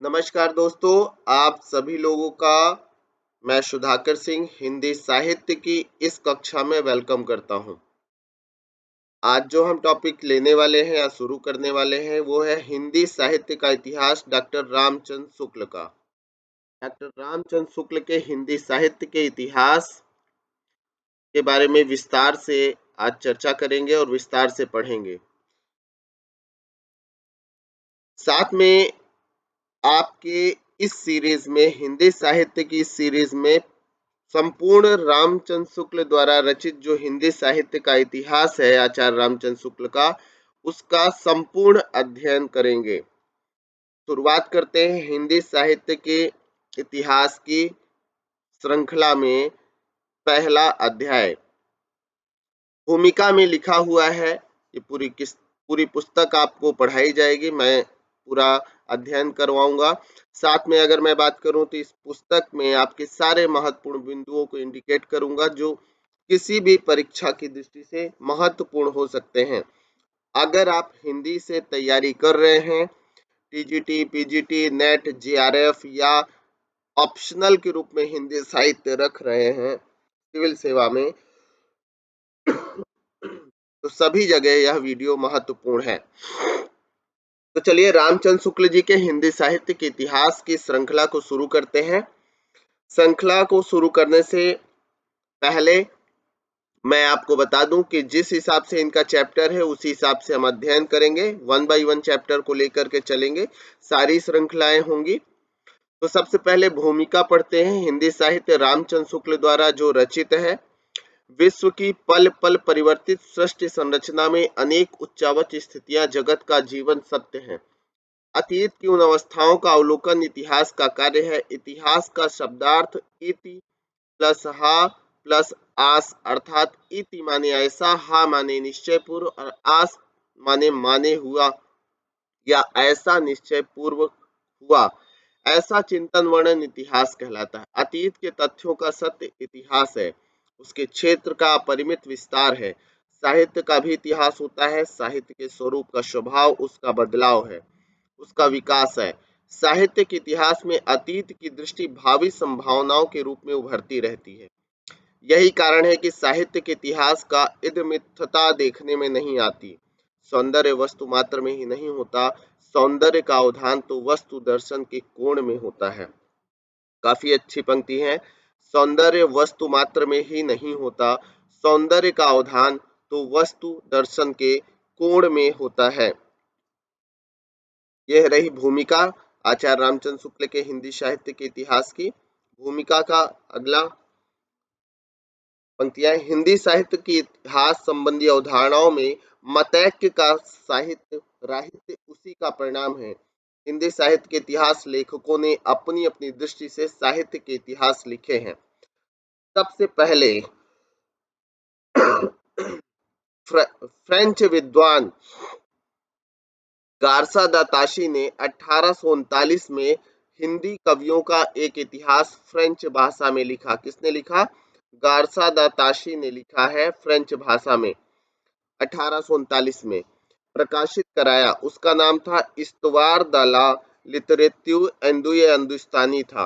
नमस्कार दोस्तों, आप सभी लोगों का मैं सुधाकर सिंह हिंदी साहित्य की इस कक्षा में वेलकम करता हूं। आज जो हम टॉपिक लेने वाले हैं या शुरू करने वाले हैं वो है हिंदी साहित्य का इतिहास डॉक्टर रामचंद्र शुक्ल का। डॉक्टर रामचंद्र शुक्ल के हिंदी साहित्य के इतिहास के बारे में विस्तार से आज चर्चा करेंगे और विस्तार से पढ़ेंगे। साथ में आपके इस सीरीज में हिंदी साहित्य की इस सीरीज में संपूर्ण रामचंद्र शुक्ल द्वारा रचित जो हिंदी साहित्य का इतिहास है आचार्य रामचंद्र शुक्ल का, उसका संपूर्ण अध्ययन करेंगे। शुरुआत करते हैं हिंदी साहित्य के इतिहास की श्रृंखला में। पहला अध्याय भूमिका में लिखा हुआ है। ये पूरी पुस्तक आपको पढ़ाई जाएगी, मैं पूरा अध्ययन करवाऊंगा। साथ में अगर मैं बात करूं तो इस पुस्तक में आपके सारे महत्वपूर्ण बिंदुओं को इंडिकेट करूंगा जो किसी भी परीक्षा की दृष्टि से महत्वपूर्ण हो सकते हैं। अगर आप हिंदी से तैयारी कर रहे हैं, टीजीटी, पीजीटी, नेट, जेआरएफ या ऑप्शनल के रूप में हिंदी साहित्य रख रहे हैं सिविल सेवा में, तो सभी जगह यह वीडियो महत्वपूर्ण है। तो चलिए रामचंद्र शुक्ल जी के हिंदी साहित्य के इतिहास की श्रृंखला को शुरू करते हैं। श्रृंखला को शुरू करने से पहले मैं आपको बता दूं कि जिस हिसाब से इनका चैप्टर है उसी हिसाब से हम अध्ययन करेंगे। 1 बाय 1 चैप्टर को लेकर के चलेंगे, सारी श्रृंखलाएं होंगी। तो सबसे पहले भूमिका पढ़ते हैं। हिंदी साहित्य रामचंद्र शुक्ल द्वारा जो रचित है, विश्व की पल पल परिवर्तित सृष्टि संरचना में अनेक उच्चावच स्थितियां जगत का जीवन सत्य है। अतीत की उन अवस्थाओं का अवलोकन इतिहास का कार्य है। इतिहास का शब्दार्थ इति प्लस हा प्लस आस, अर्थात इति माने ऐसा, हा माने निश्चय पूर्व और आस माने हुआ या ऐसा निश्चय पूर्व हुआ। ऐसा चिंतन वर्णन इतिहास कहलाता है। अतीत के तथ्यों का सत्य इतिहास है, उसके क्षेत्र का परिमित विस्तार है। साहित्य का भी इतिहास होता है। साहित्य के स्वरूप का स्वभाव उसका बदलाव है, उसका विकास है। साहित्य के इतिहास में अतीत की दृष्टि भावी संभावनाओं के रूप में उभरती रहती है। यही कारण है कि साहित्य के इतिहास का इदमिथता देखने में नहीं आती। सौंदर्य वस्तु मात्र में ही नहीं होता, सौंदर्य का अवधान तो वस्तु दर्शन के कोण में होता है। काफी अच्छी पंक्ति है। सौंदर्य वस्तु मात्र में ही नहीं होता, सौंदर्य का अवधान तो वस्तु दर्शन के कोण में होता है। यह रही भूमिका आचार्य रामचंद्र शुक्ल के हिंदी साहित्य के इतिहास की। भूमिका का अगला पंक्तियां, हिंदी साहित्य की इतिहास संबंधी अवधारणाओं में मतैक्य का साहित्य राहित्य उसी का परिणाम है। हिंदी साहित्य के इतिहास लेखकों ने अपनी अपनी दृष्टि से साहित्य के इतिहास लिखे हैं। सबसे पहले फ्रेंच विद्वान गार्सा दा ताशी ने 1839 में हिंदी कवियों का एक इतिहास फ्रेंच भाषा में लिखा। किसने लिखा? गार्सा दा ताशी ने लिखा है फ्रेंच भाषा में। 1839 में प्रकाशित कराया। उसका नाम था इस्तवार द ला लिटरेट्यूर हिंदुस्तानी था।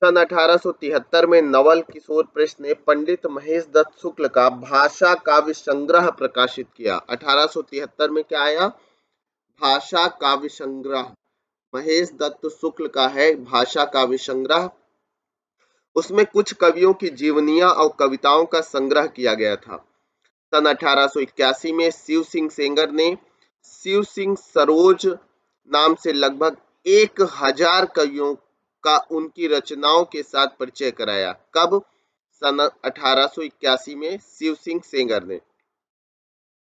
सन 1873 में नवल किशोर प्रेस ने पंडित महेश दत्त शुक्ल का भाषा काव्य संग्रह प्रकाशित किया। 1873 में क्या आया? भाषा काव्य संग्रह। महेश दत्त शुक्ल का है भाषा काव्य संग्रह। उसमें कुछ कवियों की जीवनियां और कविताओं का संग्रह किया गया था। सन 1881 में शिव सिंह सेंगर ने शिव सिंह सरोज नाम से लगभग 1000 कवियों का उनकी रचनाओं के साथ परिचय कराया। कब? सन 1881 में शिव सिंह सेंगर ने।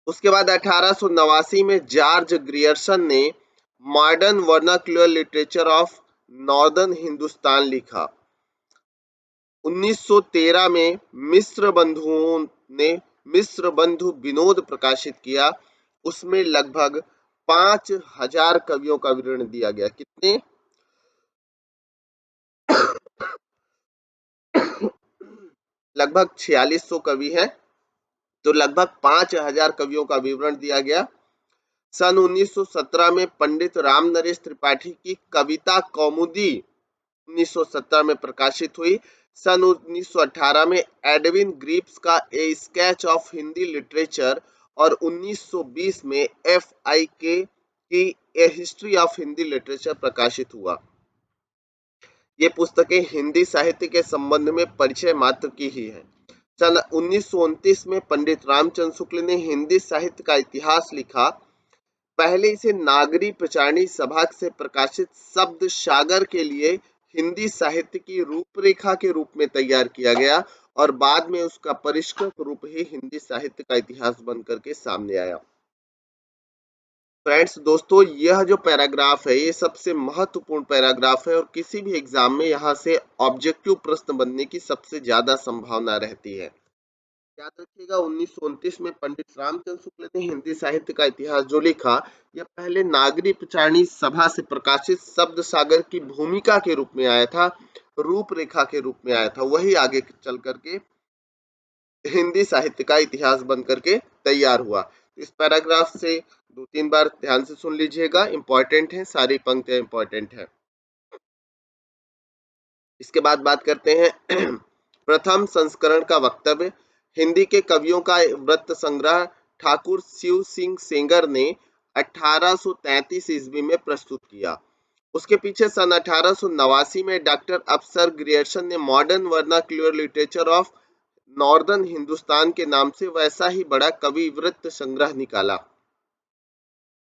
उसके बाद 1889 में जॉर्ज ग्रियर्सन ने modern vernacular literature of northern Hindustan लिखा। 1913 में मिस्र बंधुओं ने मिस्र बंधु विनोद प्रकाशित किया। उसमें लगभग 5000 कवियों का विवरण दिया गया। कितने? लगभग 4600 कवि हैं, तो लगभग 5000 कवियों का विवरण दिया गया। सन 1917 में पंडित राम नरेश त्रिपाठी की कविता कौमुदी 1917 में प्रकाशित हुई। सन 1918 में एडविन ग्रिप्स का ए स्केच ऑफ हिंदी लिटरेचर और 1920 में FIK की ए हिस्ट्री ऑफ हिंदी लिटरेचर प्रकाशित हुआ। ये पुस्तकें हिंदी साहित्य के संबंध में परिचय मात्र की ही हैं। सन 1929 में पंडित रामचंद्र शुक्ल ने हिंदी साहित्य का इतिहास लिखा। पहले इसे नागरी प्रचारणी सभा से प्रकाशित शब्द सागर के लिए हिंदी साहित्य की रूपरेखा के रूप में तैयार किया गया और बाद में उसका परिष्कृत रूप ही हिंदी साहित्य का इतिहास बनकर के सामने आया। फ्रेंड्स, दोस्तों, यह जो पैराग्राफ है ये सबसे महत्वपूर्ण पैराग्राफ है और किसी भी एग्जाम में यहाँ से ऑब्जेक्टिव प्रश्न बनने की सबसे ज्यादा संभावना रहती है। याद रखिएगा, 1929 में पंडित रामचंद्र शुक्ल ने हिंदी साहित्य का इतिहास जो लिखा, यह पहले नागरी प्रचारणी सभा से प्रकाशित शब्द सागर की भूमिका के रूप में आया था, रूपरेखा के रूप में आया था। वही आगे चल करके हिंदी साहित्य का इतिहास बन करके तैयार हुआ। इस पैराग्राफ से 2-3 बार ध्यान से सुन लीजिएगा, इंपॉर्टेंट है, सारी पंक्तियां इंपॉर्टेंट है। इसके बाद बात करते हैं प्रथम संस्करण का वक्तव्य। हिंदी के कवियों का वृत्त संग्रह ठाकुर शिव सिंह सेंगर ने 1833 ईस्वी में प्रस्तुत किया। उसके पीछे सन 1889 में डॉक्टर अफसर ग्रियर्सन ने modern vernacular literature of northern Hindustan के नाम से वैसा ही बड़ा कवि वृत्त संग्रह निकाला।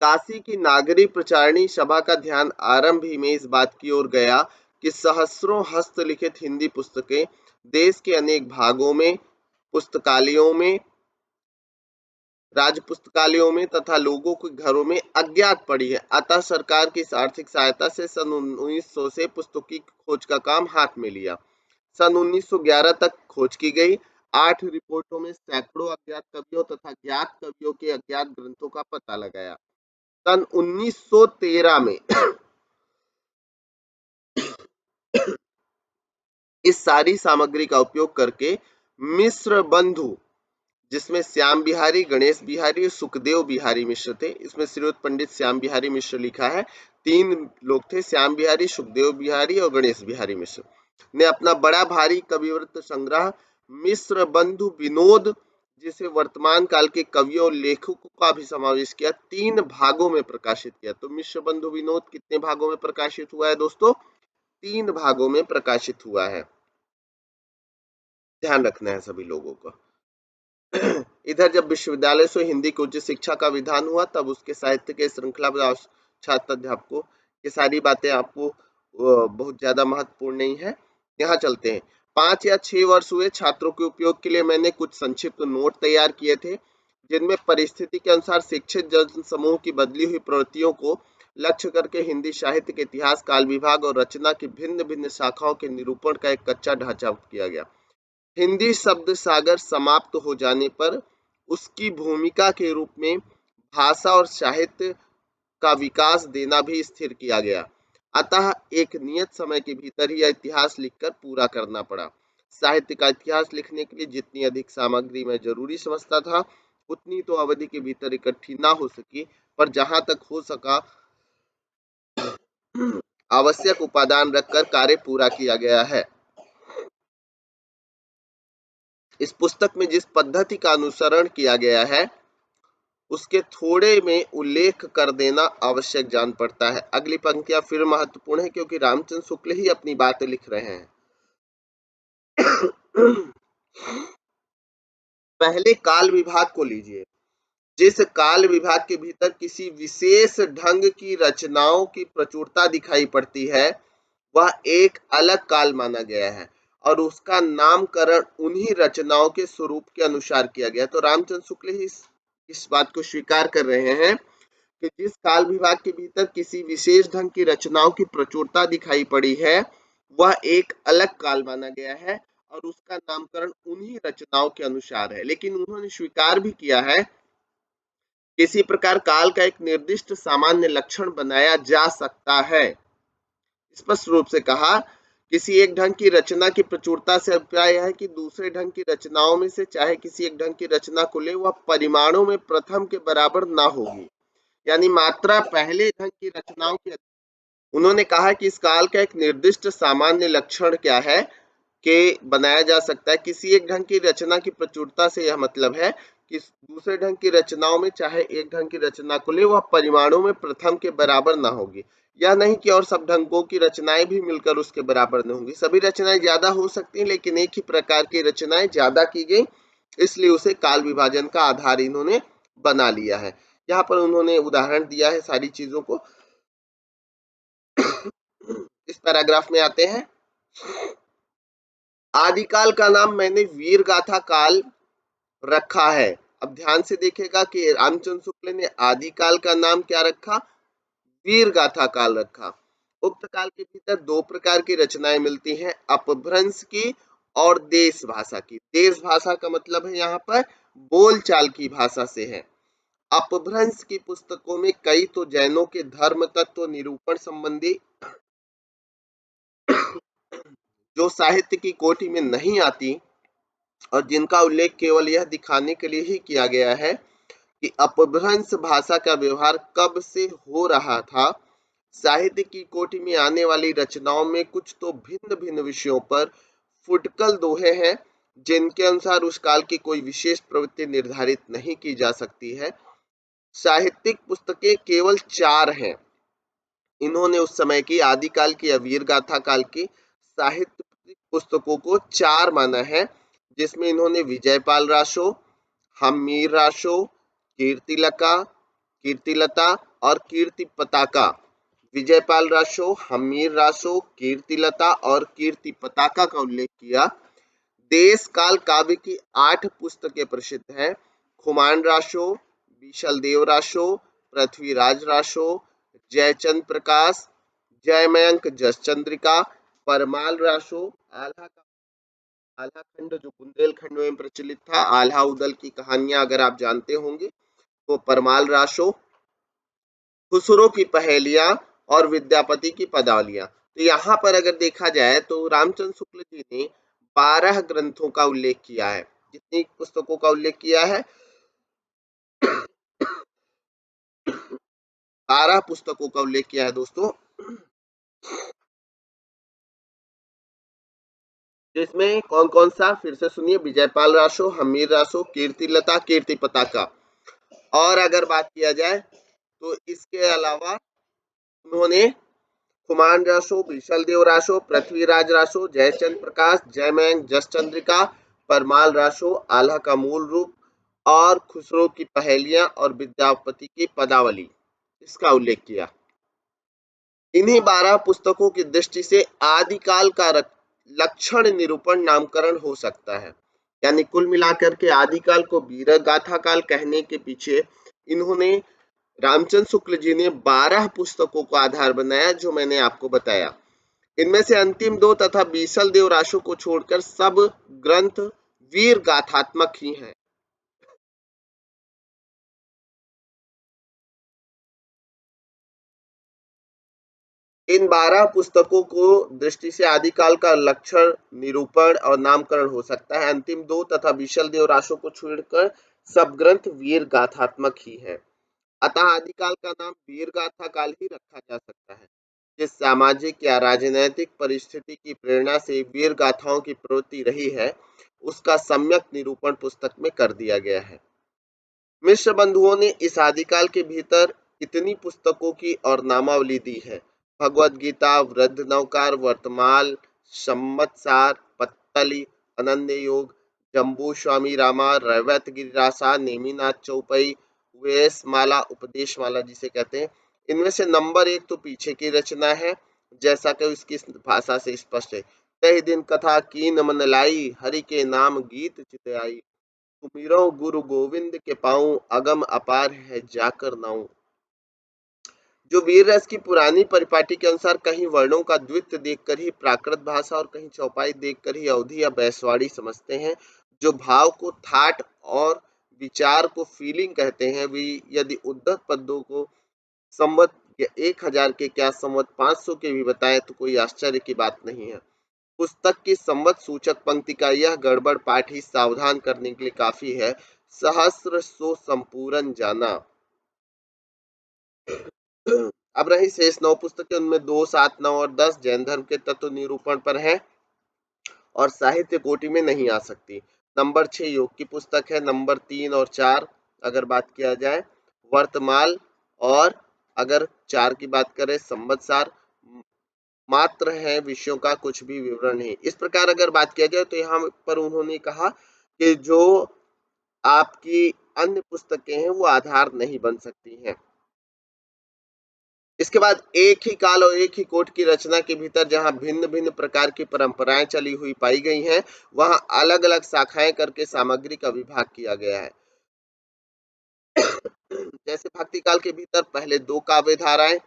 काशी की नागरी प्रचारणी सभा का ध्यान आरंभ ही में इस बात की ओर गया कि सहस्रों हस्तलिखित हिंदी पुस्तकें देश के अनेक भागों में, पुस्तकालयों में, राज्य पुस्तकालयों में तथा लोगों के घरों में अज्ञात पड़ी है। अतः सरकार की आर्थिक सहायता से सन 1900 से पुस्तकों की खोज का काम हाथ में लिया। सन 1911 तक खोज की गई। 8 रिपोर्टों में सैकड़ों अज्ञात कवियों तथा ज्ञात कवियों के अज्ञात ग्रंथों का पता लगाया। सन 1913 में इस सारी सामग्री का उपयोग करके मिश्र बंधु, जिसमें श्याम बिहारी, गणेश बिहारी और सुखदेव बिहारी मिश्र थे, इसमें श्रीयुत पंडित श्याम बिहारी मिश्र लिखा है। 3 लोग थे, श्याम बिहारी, सुखदेव बिहारी और गणेश बिहारी मिश्र ने अपना बड़ा भारी कविवृत्त संग्रह मिश्र बंधु विनोद, जिसे वर्तमान काल के कवियों और लेखकों का भी समावेश किया, 3 भागों में प्रकाशित किया। तो मिश्र बंधु विनोद कितने भागों में प्रकाशित हुआ है दोस्तों? 3 भागों में प्रकाशित हुआ है। ध्यान रखना है सभी लोगों को। इधर जब विश्वविद्यालय से हिंदी की उच्च शिक्षा का विधान हुआ, तब उसके साहित्य के श्रृंखला छात्र अध्यापकों, ये सारी बातें आपको बहुत ज्यादा महत्वपूर्ण नहीं है। यहाँ चलते हैं। 5 या 6 वर्ष हुए। छात्रों के उपयोग के लिए मैंने कुछ संक्षिप्त नोट तैयार किए थे, जिनमें परिस्थिति के अनुसार शिक्षित जन समूह की बदली हुई प्रवृत्तियों को लक्ष्य करके हिंदी साहित्य के इतिहास, काल विभाग और रचना की भिन्न भिन्न शाखाओं के निरूपण का एक कच्चा ढांचा किया गया। हिंदी शब्द सागर समाप्त हो जाने पर उसकी भूमिका के रूप में भाषा और साहित्य का विकास देना भी स्थिर किया गया। अतः एक नियत समय के भीतर ही यह इतिहास लिखकर पूरा करना पड़ा। साहित्य का इतिहास लिखने के लिए जितनी अधिक सामग्री मैं जरूरी समझता था, उतनी तो अवधि के भीतर इकट्ठी ना हो सकी, पर जहां तक हो सका आवश्यक उपादान रखकर कार्य पूरा किया गया है। इस पुस्तक में जिस पद्धति का अनुसरण किया गया है, उसके थोड़े में उल्लेख कर देना आवश्यक जान पड़ता है। अगली पंक्तियां फिर महत्वपूर्ण है, क्योंकि रामचंद्र शुक्ल ही अपनी बातें लिख रहे हैं। पहले काल विभाग को लीजिए। जिस काल विभाग के भीतर किसी विशेष ढंग की रचनाओं की प्रचुरता दिखाई पड़ती है, वह एक अलग काल माना गया है और उसका नामकरण उन्हीं रचनाओं के स्वरूप के अनुसार किया गया। तो रामचंद्र शुक्ल ही इस बात को स्वीकार कर रहे हैं कि जिस काल विभाग के भीतर किसी विशेष ढंग की रचनाओं की प्रचुरता दिखाई पड़ी है, वह एक अलग काल माना गया है और उसका नामकरण उन्हीं रचनाओं के अनुसार है। लेकिन उन्होंने स्वीकार भी किया है, किसी प्रकार काल का एक निर्दिष्ट सामान्य लक्षण बनाया जा सकता है। स्पष्ट रूप से कहा, किसी एक ढंग की रचना की प्रचुरता से अभिप्राय है कि दूसरे ढंग की रचनाओं में से चाहे किसी एक ढंग की रचना को ले, वह परिमाणों में प्रथम के बराबर ना होगी। यानी मात्रा पहले ढंग की रचनाओं की। उन्होंने कहा कि इस काल का एक निर्दिष्ट सामान्य लक्षण क्या है कि बनाया जा सकता है। किसी एक ढंग की रचना की प्रचुरता से यह मतलब है कि दूसरे ढंग की रचनाओं में चाहे एक ढंग की रचना को ले, वह परिमाणों में प्रथम के बराबर ना होगी। यह नहीं कि और सब ढंगों की रचनाएं भी मिलकर उसके बराबर नहीं होंगी। सभी रचनाएं ज्यादा हो सकती हैं, लेकिन एक ही प्रकार की रचनाएं ज्यादा की गई, इसलिए उसे काल विभाजन का आधार इन्होंने बना लिया है। यहाँ पर उन्होंने उदाहरण दिया है सारी चीजों को। इस पैराग्राफ में आते हैं। आदिकाल का नाम मैंने वीर गाथा काल रखा है। अब ध्यान से देखेगा कि रामचंद्र शुक्ल ने आदिकाल का नाम क्या रखा? वीर गाथा काल रखा। उक्त काल के भीतर दो प्रकार की रचनाएं मिलती हैं, अपभ्रंश की और देश भाषा की। देश भाषा का मतलब है यहाँ पर बोलचाल की भाषा से है। अपभ्रंश की पुस्तकों में कई तो जैनों के धर्म तत्व निरूपण संबंधी जो साहित्य की कोटि में नहीं आती और जिनका उल्लेख केवल यह दिखाने के लिए ही किया गया है कि अपभ्रंश भाषा का व्यवहार कब से हो रहा था। साहित्य की कोटि में आने वाली रचनाओं में कुछ तो भिन्न भिन्न विषयों पर फुटकल दोहे हैं, जिनके अनुसार उस काल की कोई विशेष प्रवृत्ति निर्धारित नहीं की जा सकती है। साहित्यिक पुस्तकें केवल चार हैं। इन्होंने उस समय की आदिकाल की या वीर गाथा काल की साहित्य पुस्तकों को चार माना है, जिसमें इन्होंने विजयपाल रासो, हम्मीर रासो, कीर्तिलका कीर्तिलता और कीर्ति पताका। विजयपाल रासो, हम्मीर रासो, कीर्तिलता और कीर्ति पताका का उल्लेख किया। देश काल काव्य की 8 पुस्तकें प्रसिद्ध हैं। खुमान रासो, बीशल देव रासो, पृथ्वीराज रासो, जयचंद प्रकाश, जयमयंक जस चंद्रिका, परमाल रासो, आल्हा आल्हा खंड जो बुंदेलखंड में प्रचलित था, आल्हा उदल की कहानियां अगर आप जानते होंगे तो परमाल रासो, खुसरो की पहेलियां और विद्यापति की पदावलियां। तो यहाँ पर अगर देखा जाए तो रामचंद्र शुक्ल जी ने 12 ग्रंथों का उल्लेख किया है। कितनी पुस्तकों का उल्लेख किया है? 12 पुस्तकों का उल्लेख किया है दोस्तों, जिसमें कौन कौन सा फिर से सुनिए। विजयपाल रासो, हमीर रासो, कीर्तिलता, कीर्ति पताका। और अगर बात किया जाए तो इसके अलावा उन्होंने खुमान रासो, बीशल देव रासो, पृथ्वीराज रासो, जयचंद प्रकाश, जयमयंक जस चंद्रिका, परमाल रासो, आल्हा का मूल रूप और खुसरो की पहेलियां और विद्यापति की पदावली, इसका उल्लेख किया। इन्हीं 12 पुस्तकों की दृष्टि से आदिकाल का लक्षण निरूपण नामकरण हो सकता है। यानी कुल मिलाकर के आदिकाल को वीर गाथा काल कहने के पीछे इन्होंने रामचंद्र शुक्ल जी ने 12 पुस्तकों को आधार बनाया, जो मैंने आपको बताया। इनमें से अंतिम दो तथा बीसल देव रासो को छोड़कर सब ग्रंथ वीर गाथात्मक ही हैं। इन 12 पुस्तकों को दृष्टि से आदिकाल का लक्षण निरूपण और नामकरण हो सकता है। अंतिम दो तथा बीशल देव रासो को छोड़कर सब ग्रंथ वीर गाथात्मक ही है। अतः आदिकाल का नाम वीर गाथा काल ही रखा जा सकता है। जिस सामाजिक या राजनैतिक परिस्थिति की प्रेरणा से वीर गाथाओं की प्रवृत्ति रही है, उसका सम्यक निरूपण पुस्तक में कर दिया गया है। मिश्र बंधुओं ने इस आदिकाल के भीतर इतनी पुस्तकों की और नामावली दी है: भगवद गीता, वृद्ध नवकार, वर्तमान, संवत्सार, पत्तली, अनन्य योग, जम्बू स्वामी रामा, रैवत गिरिरासा, नेमिनाथ चौपई, वेश माला, उपदेश माला जिसे कहते हैं। इनमें से नंबर 1 तो पीछे की रचना है, जैसा कि इसकी भाषा से स्पष्ट है। तहि दिन कथा कीन मन लाई, हरि के नाम गीत चित आई, सुमिरो गुरु गोविंद के पाऊं, अगम अपार है जाकर नाऊं। जो वीर रस की पुरानी परिपाटी के अनुसार कहीं वर्णों का द्वित्व देखकर ही प्राकृत भाषा और कहीं चौपाई देखकर ही अवधी या बैसवाड़ी समझते हैं। जो भाव को थाट और विचार को फीलिंग कहते हैं, वे यदि उद्धत पद्यों को संवत 1000 के क्या संवत 500 के भी बताएं तो कोई आश्चर्य की बात नहीं है। पुस्तक की संवत सूचक पंक्ति का यह गड़बड़ पाठ ही सावधान करने के लिए काफी है: सहस्र सो संपूरन जाना। अब रही शेष 9 पुस्तकें, उनमें 2, 7, 9 और 10 जैन धर्म के तत्व निरूपण पर है और साहित्य कोटि में नहीं आ सकती। नंबर 6 योग की पुस्तक है। नंबर 3 और 4 अगर बात किया जाए वर्तमान, और अगर 4 की बात करें संवत्सर मात्र है, विषयों का कुछ भी विवरण नहीं। इस प्रकार अगर बात किया जाए तो यहाँ पर उन्होंने कहा कि जो आपकी अन्य पुस्तकें हैं वो आधार नहीं बन सकती हैं। इसके बाद एक ही काल और एक ही कोट की रचना के भीतर जहां भिन्न भिन्न प्रकार की परंपराएं चली हुई पाई गई हैं, वहां अलग अलग शाखाएं करके सामग्री का विभाग किया गया है। जैसे भक्ति काल के भीतर पहले दो काव्य धाराएं,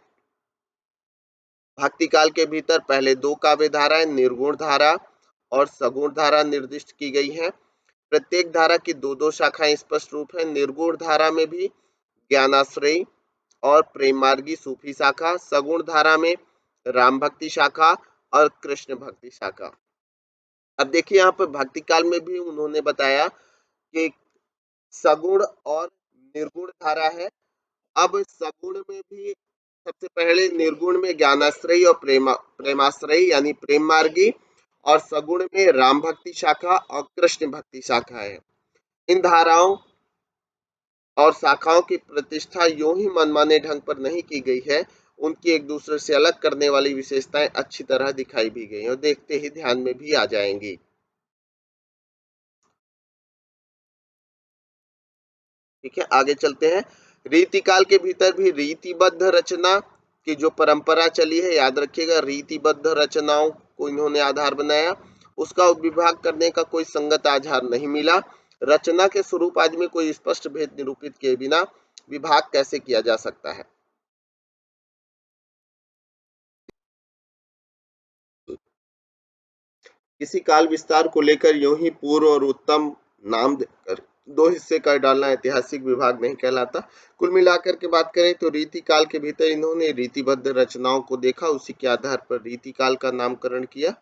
भक्ति काल के भीतर पहले दो काव्य धाराएं निर्गुण धारा और सगुण धारा निर्दिष्ट की गई हैं। प्रत्येक धारा की दो दो शाखाएं स्पष्ट रूप है। निर्गुण धारा में भी ज्ञानाश्रयी और प्रेम मार्गी सूफी शाखा, सगुण धारा में राम भक्ति शाखा और कृष्ण भक्ति शाखा। अब देखिए यहाँ पर भक्ति काल में भी उन्होंने बताया कि सगुण और निर्गुण धारा है। अब सगुण में भी सबसे पहले निर्गुण में ज्ञानाश्रयी और प्रेमाश्रयी यानी प्रेम मार्गी, और सगुण में राम भक्ति शाखा और कृष्ण भक्ति शाखा है। इन धाराओं और शाखाओं की प्रतिष्ठा यूं ही मनमाने ढंग पर नहीं की गई है, उनकी एक दूसरे से अलग करने वाली विशेषताएं अच्छी तरह दिखाई भी गई और देखते ही ध्यान में भी आ जाएंगी। ठीक है, आगे चलते हैं। रीतिकाल के भीतर भी रीतिबद्ध रचना की जो परंपरा चली है, याद रखिएगा, रीतिबद्ध रचनाओं को इन्होंने आधार बनाया। उसका विभाग करने का कोई संगत आधार नहीं मिला। रचना के स्वरूप आदि में कोई स्पष्ट भेद निरूपित किए बिना विभाग कैसे किया जा सकता है। किसी काल विस्तार को लेकर यूं ही पूर्व और उत्तम नाम देकर दो हिस्से कर डालना ऐतिहासिक विभाग नहीं कहलाता। कुल मिलाकर के बात करें तो रीति काल के भीतर इन्होंने रीतिबद्ध रचनाओं को देखा, उसी के आधार पर रीति काल का नामकरण किया।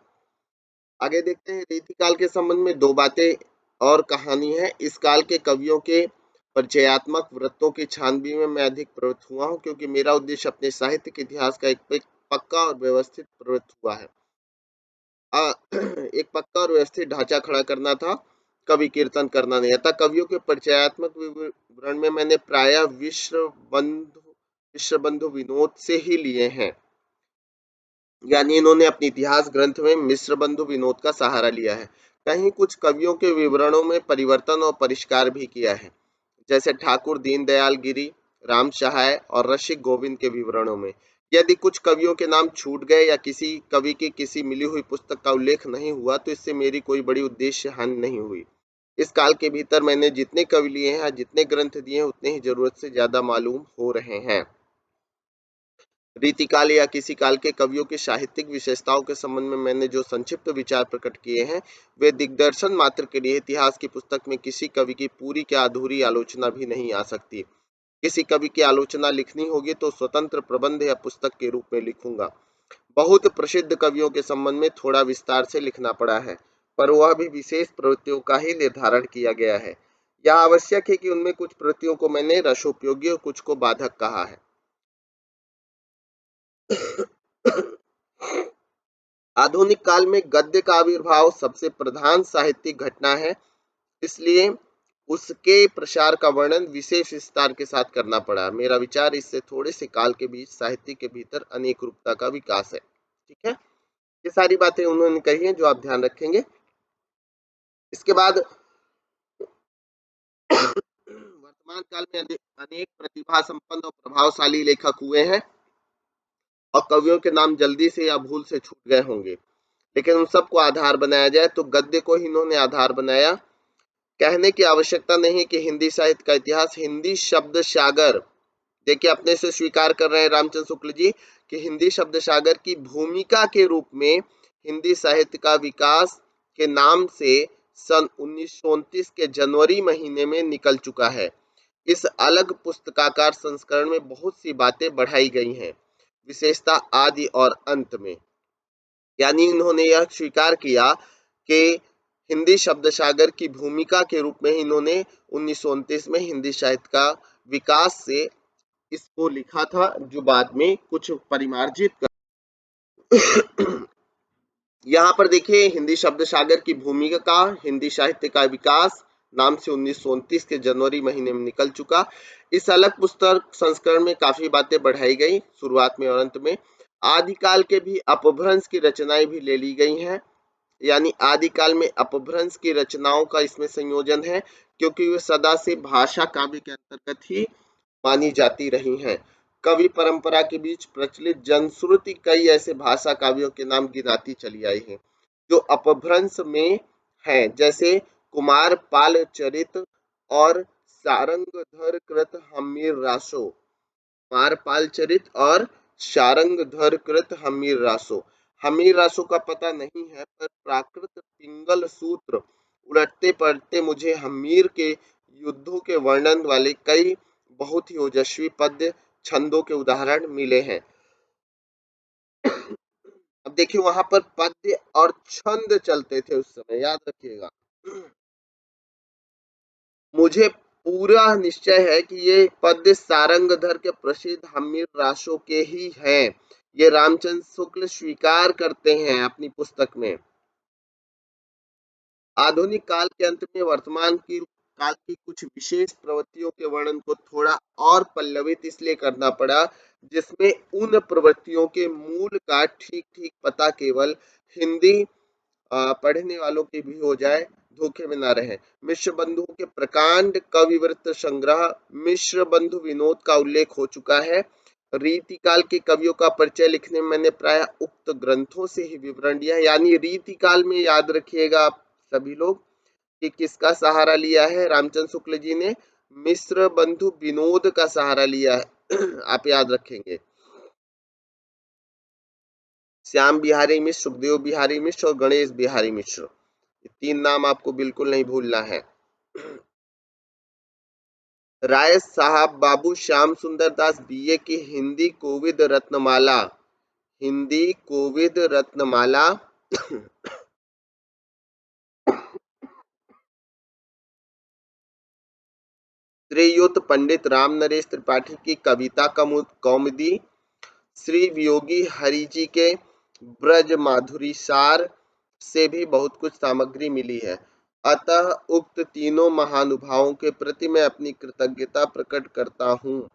आगे देखते हैं, रीति काल के संबंध में दो बातें और कहानी है। इस काल के कवियों के परिचयात्मक वृत्तों की छानबीन में मैं अधिक प्रवृत्त हुआ हूँ, क्योंकि मेरा उद्देश्य अपने साहित्य के इतिहास का एक पक्का और व्यवस्थित प्रवृत्त हुआ है। एक पक्का और व्यवस्थित ढांचा खड़ा करना था, कवि कीर्तन करना नहीं। अतः कवियों के परिचयात्मक विवरण में मैंने प्रायः विश्व बंधु विनोद से ही लिए हैं, यानी इन्होंने अपने इतिहास ग्रंथ में मिश्र बंधु विनोद का सहारा लिया है। कहीं कुछ कवियों के विवरणों में परिवर्तन और परिष्कार भी किया है, जैसे ठाकुर दीनदयाल गिरी, राम सहाय और रसिक गोविंद के विवरणों में। यदि कुछ कवियों के नाम छूट गए या किसी कवि की किसी मिली हुई पुस्तक का उल्लेख नहीं हुआ, तो इससे मेरी कोई बड़ी उद्देश्य हानि नहीं हुई। इस काल के भीतर मैंने जितने कवि लिए हैं, जितने ग्रंथ दिए हैं, उतने ही जरूरत से ज्यादा मालूम हो रहे हैं। रीतिकाल या किसी काल के कवियों की साहित्यिक विशेषताओं के संबंध में मैंने जो संक्षिप्त विचार प्रकट किए हैं, वे दिग्दर्शन मात्र के लिए इतिहास की पुस्तक में किसी कवि की पूरी या अधूरी आलोचना भी नहीं आ सकती। किसी कवि की आलोचना लिखनी होगी तो स्वतंत्र प्रबंध या पुस्तक के रूप में लिखूंगा। बहुत प्रसिद्ध कवियों के संबंध में थोड़ा विस्तार से लिखना पड़ा है, पर वह भी विशेष प्रवृत्तियों का ही निर्धारण किया गया है। यह आवश्यक है कि उनमें कुछ प्रवृत्तियों को मैंने रसोपयोगी और कुछ को बाधक कहा है। आधुनिक काल में गद्य का आविर्भाव सबसे प्रधान साहित्यिक घटना है, इसलिए उसके प्रसार का वर्णन विशेष विस्तार के साथ करना पड़ा। मेरा विचार इससे थोड़े से काल के बीच साहित्य के भीतर अनेक रूपता का विकास है। ठीक है, ये सारी बातें उन्होंने कही हैं जो आप ध्यान रखेंगे। इसके बाद वर्तमान काल में अनेक प्रतिभा संपन्न और प्रभावशाली लेखक हुए हैं और कवियों के नाम जल्दी से या भूल से छूट गए होंगे, लेकिन उन सबको आधार बनाया जाए तो गद्य को ही इन्होंने आधार बनाया। कहने की आवश्यकता नहीं कि हिंदी साहित्य का इतिहास हिंदी शब्द सागर, देखिए अपने से स्वीकार कर रहे हैं रामचंद्र शुक्ल जी कि हिंदी शब्द सागर की भूमिका के रूप में हिंदी साहित्य का विकास के नाम से सन 1929 के जनवरी महीने में निकल चुका है। इस अलग पुस्तकाकार संस्करण में बहुत सी बातें बढ़ाई गई हैं, विशेषता आदि और अंत में। यानी इन्होंने यह स्वीकार किया कि हिंदी शब्द सागर की भूमिका के रूप में इन्होंने 1929 में हिंदी साहित्य का विकास से इसको लिखा था, जो बाद में कुछ परिमार्जित कर यहाँ पर देखिए हिंदी शब्द सागर की भूमिका, हिंदी साहित्य का विकास नाम से 1929 के जनवरी महीने में निकल चुका। इस अलग पुस्तक संस्करण में काफी बातें बढ़ाई गई, शुरुआत में और अंत में। आदिकाल के भी अपभ्रंश की रचनाएं भी ले ली गई हैं, यानी आदिकाल में अपभ्रंश की रचनाओं का इसमें संयोजन है, क्योंकि वे सदा से भाषा काव्य के अंतर्गत ही मानी जाती रही हैं। कवि परंपरा के बीच प्रचलित जनश्रुति कई ऐसे भाषा काव्यों के नाम गिनाती चली आई है जो अपभ्रंश में हैं, जैसे कुमार पाल चरित और सारंगधर कृत हम्मीर रासो। कुमार पाल चरित और सारंगधर कृत हम्मीर रासो। हम्मीर रासो का पता नहीं है, पर प्राकृत पिंगल सूत्र उलटते पलटते मुझे हम्मीर के युद्धों के वर्णन वाले कई बहुत ही ओजस्वी पद्य छंदों के उदाहरण मिले हैं। अब देखिए वहां पर पद्य और छंद चलते थे उस समय, याद रखिएगा। मुझे पूरा निश्चय है कि ये पद्य सारंगधर के प्रसिद्ध हम्मीर रासो के ही हैं। ये रामचंद्र शुक्ल स्वीकार करते हैं अपनी पुस्तक में। आधुनिक काल के अंत में वर्तमान की काल की कुछ विशेष प्रवृत्तियों के वर्णन को थोड़ा और पल्लवित इसलिए करना पड़ा, जिसमें उन प्रवृत्तियों के मूल का ठीक ठीक पता केवल हिंदी पढ़ने वालों के भी हो जाए, धोखे में ना रहे। मिश्र बंधुओं के प्रकांड कविवृत्त संग्रह मिश्र बंधु विनोद का उल्लेख हो चुका है। रीतिकाल के कवियों का परिचय लिखने में मैंने प्राय उक्त ग्रंथों से ही विवरण दिया है। यानी रीतिकाल में याद रखिएगा आप सभी लोग कि किसका सहारा लिया है रामचंद्र शुक्ल जी ने, मिश्र बंधु विनोद का सहारा लिया है। आप याद रखेंगे। श्याम बिहारी मिश्र, सुखदेव बिहारी मिश्र और गणेश बिहारी मिश्र, ये तीन नाम आपको बिल्कुल नहीं भूलना है। राय साहब बाबू श्याम सुंदर दास बीए की हिंदी कोविद रत्नमाला, हिंदी कोविद रत्नमाला श्रीयुत पंडित राम नरेश त्रिपाठी की कविता कौमुदी, श्री वियोगी हरिजी के ब्रज माधुरी सार से भी बहुत कुछ सामग्री मिली है। अतः उक्त तीनों महानुभावों के प्रति मैं अपनी कृतज्ञता प्रकट करता हूँ।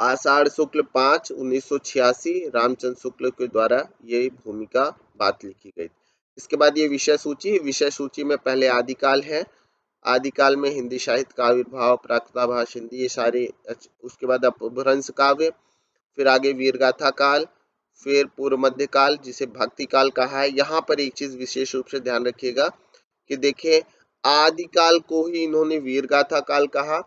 आषाढ़ शुक्ल 5 1986 रामचंद्र शुक्ल के द्वारा ये भूमिका बात लिखी गई। इसके बाद ये विषय सूची में पहले आदिकाल है। आदिकाल में हिंदी साहित्य का आविर्भाव, प्राकृताभास हिंदी, ये सारे। उसके बाद अपभ्रंश काव्य, फिर आगे वीरगाथा काल, फिर पूर्व मध्य काल जिसे भक्ति काल कहा है। यहाँ पर एक चीज विशेष रूप से ध्यान रखिएगा कि देखिए आदिकाल को ही इन्होंने वीरगाथा काल कहा,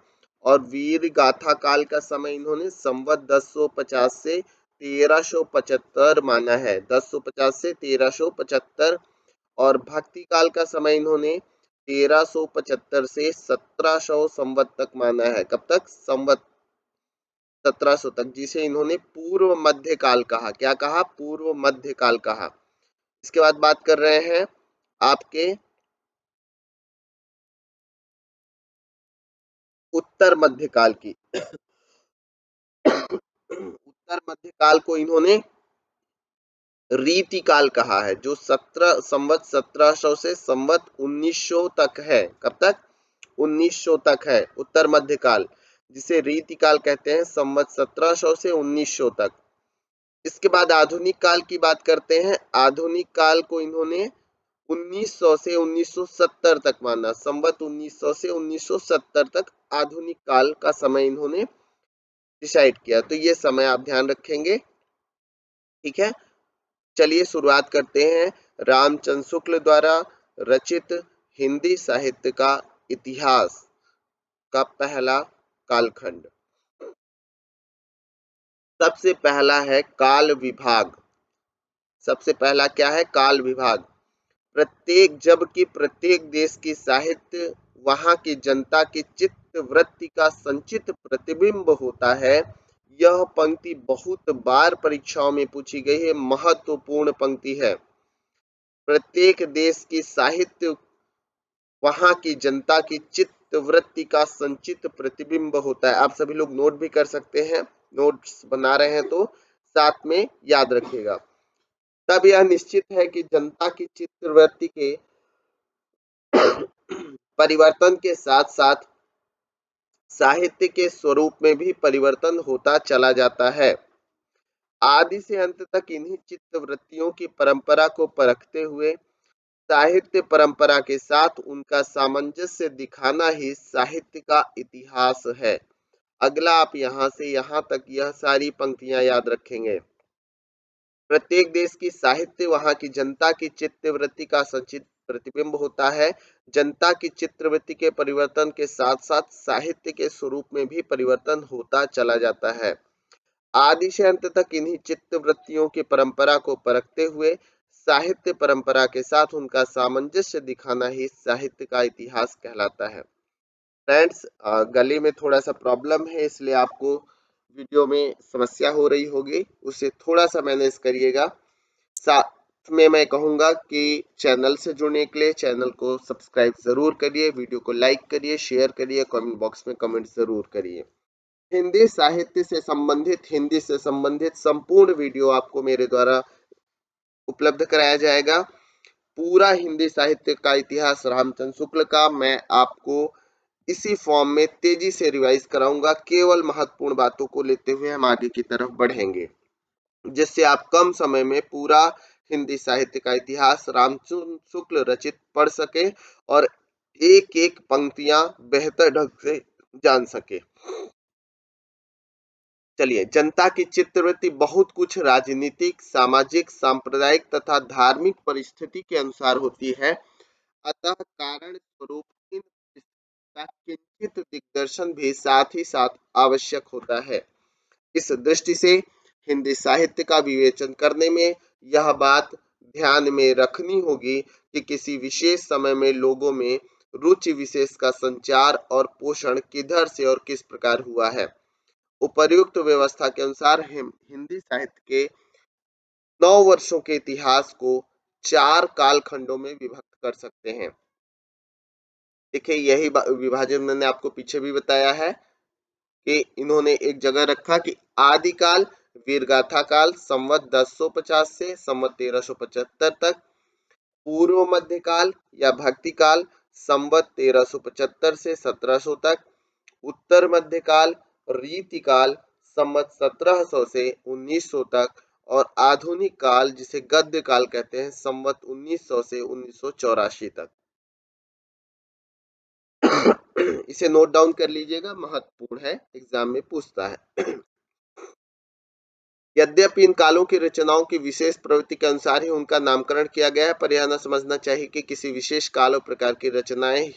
और वीर गाथा काल का समय इन्होंने संवत 1050 से 1375 माना है, 1050 से 1375। और भक्ति काल का समय इन्होंने 1375 से 1700 संवत तक माना है। कब तक? संवत 1700 तक, जिसे इन्होंने पूर्व मध्य काल कहा। क्या कहा? पूर्व मध्य काल कहा। इसके बाद बात कर रहे हैं आपके उत्तर मध्य काल की। उत्तर मध्य काल को इन्होंने रीति काल कहा है, जो 1700 से संवत 1900 तक है। कब तक? 1900 तक है उत्तर मध्य काल, जिसे रीति काल कहते हैं, संवत 1700 से 1900 तक। इसके बाद आधुनिक काल की बात करते हैं। आधुनिक काल को इन्होंने 1900 से 1970 तक माना, संवत 1900 से 1970 तक आधुनिक काल का समय इन्होंने डिसाइड किया। तो ये समय आप ध्यान रखेंगे, ठीक है। चलिए शुरुआत करते हैं रामचंद्र शुक्ल द्वारा रचित हिंदी साहित्य का इतिहास का पहला कालखंड। सबसे पहला है काल विभाग। सबसे पहला क्या है? काल विभाग। जबकि प्रत्येक देश की साहित्य वहां की जनता की चित्त वृत्ति का संचित प्रतिबिंब होता है, यह पंक्ति बहुत बार परीक्षाओं में पूछी गई है, महत्वपूर्ण पंक्ति है। प्रत्येक देश की साहित्य वहां की जनता की चित्त वृत्ति का संचित प्रतिबिंब होता है। आप सभी लोग नोट भी कर सकते हैं, नोट्स बना रहे हैं तो साथ में याद रखिएगा। तब यह निश्चित है कि जनता की चित्त वृत्ति के परिवर्तन के साथ साथ साहित्य के स्वरूप में भी परिवर्तन होता चला जाता है। आदि से अंत तक इन्हीं चित्त वृत्तियों की परंपरा को परखते हुए साहित्य परंपरा के साथ उनका सामंजस्य दिखाना ही साहित्य का इतिहास है। अगला आप यहां से यहां तक यह सारी पंक्तियां याद रखेंगे। प्रत्येक देश की साहित्य वहां की जनता की चित्तवृत्ति का संचित प्रतिबिंब होता है। जनता की चित्तवृत्ति के परिवर्तन के साथ साथ साहित्य के स्वरूप में भी परिवर्तन होता चला जाता है। आदि से अंत तक इन्हीं चित्तवृत्तियों की परंपरा को परखते हुए साहित्य परंपरा के साथ उनका सामंजस्य दिखाना ही साहित्य का इतिहास कहलाता है। फ्रेंड्स, गले में थोड़ा सा प्रॉब्लम है, इसलिए आपको वीडियो में समस्या हो रही होगी, उसे थोड़ा सा मैनेज करिएगा। साथ में मैं कहूंगा कि चैनल से जुड़ने के लिए चैनल को सब्सक्राइब जरूर करिए, वीडियो को लाइक करिए, शेयर करिए, कमेंट बॉक्स में कमेंट जरूर करिए। हिंदी साहित्य से संबंधित, हिंदी से संबंधित संपूर्ण वीडियो आपको मेरे द्वारा उपलब्ध कराया जाएगा। पूरा हिंदी साहित्य का इतिहास रामचंद्र शुक्ल का मैं आपको इसी फॉर्म में तेजी से रिवाइज कराऊंगा। केवल महत्वपूर्ण बातों को लेते हुए हम आगे की तरफ बढ़ेंगे, जिससे आप कम समय में पूरा हिंदी साहित्य का इतिहास रामचंद्र शुक्ल रचित पढ़ सके और एक एक पंक्तियां बेहतर ढंग से जान सके। चलिए, जनता की चित्तवृत्ति बहुत कुछ राजनीतिक, सामाजिक, सांप्रदायिक तथा धार्मिक परिस्थिति के अनुसार होती है। अतः कारण स्वरूप इन परिस्थितियों का किंचित दिग्दर्शन भी साथ ही साथ आवश्यक होता है। इस दृष्टि से हिंदी साहित्य का विवेचन करने में यह बात ध्यान में रखनी होगी कि किसी विशेष समय में लोगों में रुचि विशेष का संचार और पोषण किधर से और किस प्रकार हुआ है। उपर्युक्त व्यवस्था के अनुसार हिंदी साहित्य के 9 वर्षों के इतिहास को 4 कालखंडों में विभक्त कर सकते हैं। देखिए, यही विभाजन मैंने आपको पीछे भी बताया है कि इन्होंने एक जगह रखा कि आदिकाल, वीरगाथा काल संवत 1050 से संवत 1375 तक, पूर्व मध्यकाल या भक्ति काल संवत 1375 से 1700 तक, उत्तर मध्यकाल रीतिकाल संवत 1700 से 1900 तक और आधुनिक काल जिसे गद्य काल कहते हैं संवत 1900 से 1984 तक। इसे नोट डाउन कर लीजिएगा, महत्वपूर्ण है, एग्जाम में पूछता है। यद्यपि इन कालों की रचनाओं की विशेष प्रवृत्ति के अनुसार ही उनका नामकरण किया गया है, पर यह न समझना चाहिए कि किसी विशेष काल और प्रकार की रचनाएं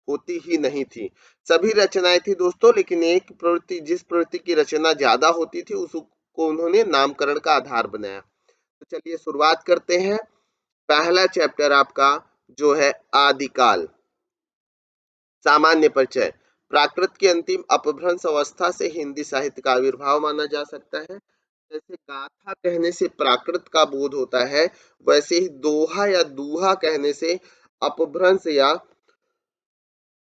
होती ही नहीं थी। सभी रचनाएं थी दोस्तों, लेकिन एक प्रवृत्ति, जिस प्रवृत्ति की रचना ज्यादा होती थी उसको उन्होंने नामकरण का आधार बनाया। तो चलिए शुरुआत करते हैं। पहला चैप्टर आपका जो है आदिकाल। सामान्य परिचय। प्राकृत की अंतिम अपभ्रंश अवस्था से हिंदी साहित्य का आविर्भाव माना जा सकता है। जैसे गाथा कहने से प्राकृत का बोध होता है, वैसे ही दोहा या दूहा कहने से अपभ्रंश या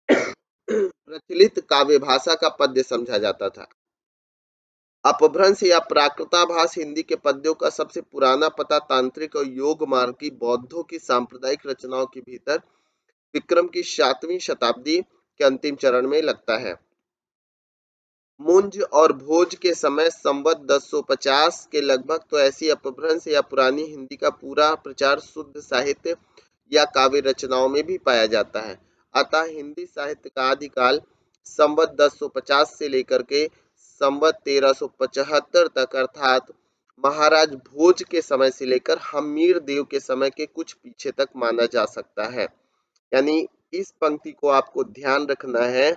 प्रचलित काव्य भाषा का पद्य समझा जाता था। अपभ्रंश या प्राकृताभास हिंदी के पद्यों का सबसे पुराना पता तांत्रिक और योग मार्गी बौद्धों की सांप्रदायिक रचनाओं के भीतर विक्रम की 7वीं शताब्दी के अंतिम चरण में लगता है। मुंज और भोज के समय संवत 1050 के लगभग तो ऐसी अपभ्रंश या पुरानी हिंदी का पूरा प्रचार शुद्ध साहित्य या काव्य रचनाओं में भी पाया जाता है। अतः हिंदी साहित्य का आदिकाल संवत 1050 से लेकर के संवत 1375 तक अर्थात महाराज भोज के समय से लेकर हमीर देव के समय के कुछ पीछे तक माना जा सकता है। यानी इस पंक्ति को आपको ध्यान रखना है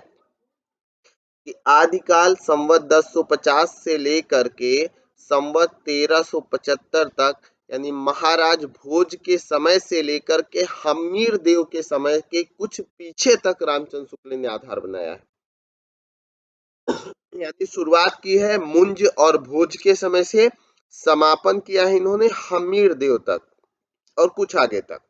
कि आदिकाल संवत 1050 से लेकर के संवत 1375 तक, यानी महाराज भोज के समय से लेकर के हमीर देव के समय के कुछ पीछे तक रामचंद्र शुक्ल ने आधार बनाया है। यानी शुरुआत की है मुंज और भोज के समय से, समापन किया है इन्होंने हमीर देव तक और कुछ आगे तक।